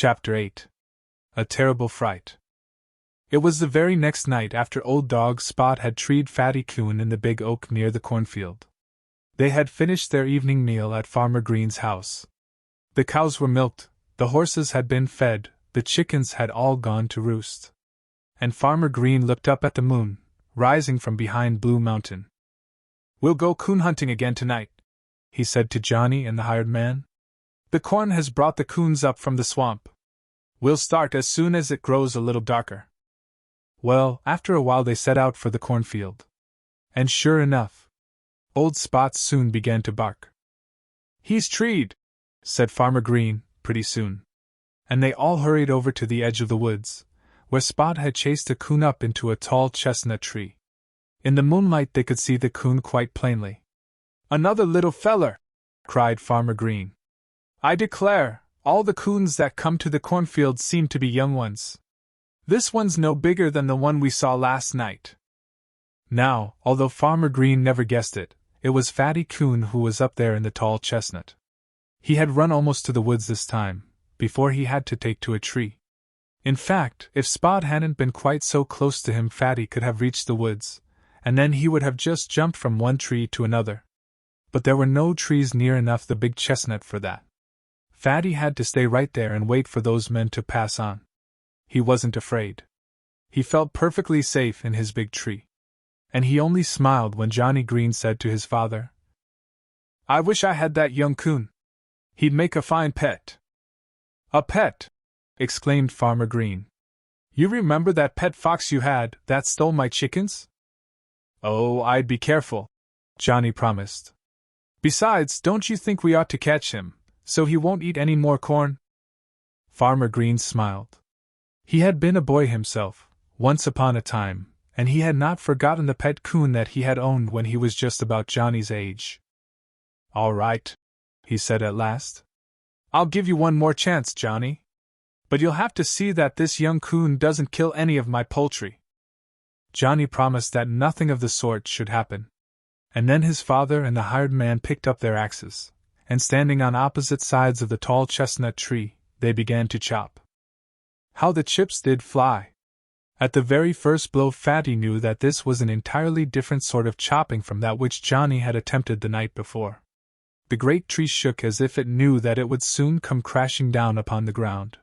Chapter 8. A Terrible Fright. It was the very next night after old dog Spot had treed Fatty Coon in the big oak near the cornfield. They had finished their evening meal at Farmer Green's house. The cows were milked, the horses had been fed, the chickens had all gone to roost. And Farmer Green looked up at the moon, rising from behind Blue Mountain. "We'll go coon hunting again tonight," he said to Johnny and the hired man. "The corn has brought the coons up from the swamp. We'll start as soon as it grows a little darker." Well, after a while they set out for the cornfield. And sure enough, old Spot soon began to bark. "He's treed," said Farmer Green, pretty soon. And they all hurried over to the edge of the woods, where Spot had chased a coon up into a tall chestnut tree. In the moonlight they could see the coon quite plainly. "Another little feller!" cried Farmer Green. "I declare, all the coons that come to the cornfield seem to be young ones. This one's no bigger than the one we saw last night." Now, although Farmer Green never guessed it, it was Fatty Coon who was up there in the tall chestnut. He had run almost to the woods this time, before he had to take to a tree. In fact, if Spot hadn't been quite so close to him, Fatty could have reached the woods, and then he would have just jumped from one tree to another. But there were no trees near enough the big chestnut for that. Fatty had to stay right there and wait for those men to pass on. He wasn't afraid. He felt perfectly safe in his big tree. And he only smiled when Johnny Green said to his father, "I wish I had that young coon. He'd make a fine pet." "A pet!" exclaimed Farmer Green. "You remember that pet fox you had that stole my chickens?" "Oh, I'd be careful," Johnny promised. "Besides, don't you think we ought to catch him, so he won't eat any more corn?" Farmer Green smiled. He had been a boy himself, once upon a time, and he had not forgotten the pet coon that he had owned when he was just about Johnny's age. "All right," he said at last. "I'll give you one more chance, Johnny. But you'll have to see that this young coon doesn't kill any of my poultry." Johnny promised that nothing of the sort should happen. And then his father and the hired man picked up their axes, and standing on opposite sides of the tall chestnut tree, they began to chop. How the chips did fly! At the very first blow Fatty knew that this was an entirely different sort of chopping from that which Johnny had attempted the night before. The great tree shook as if it knew that it would soon come crashing down upon the ground.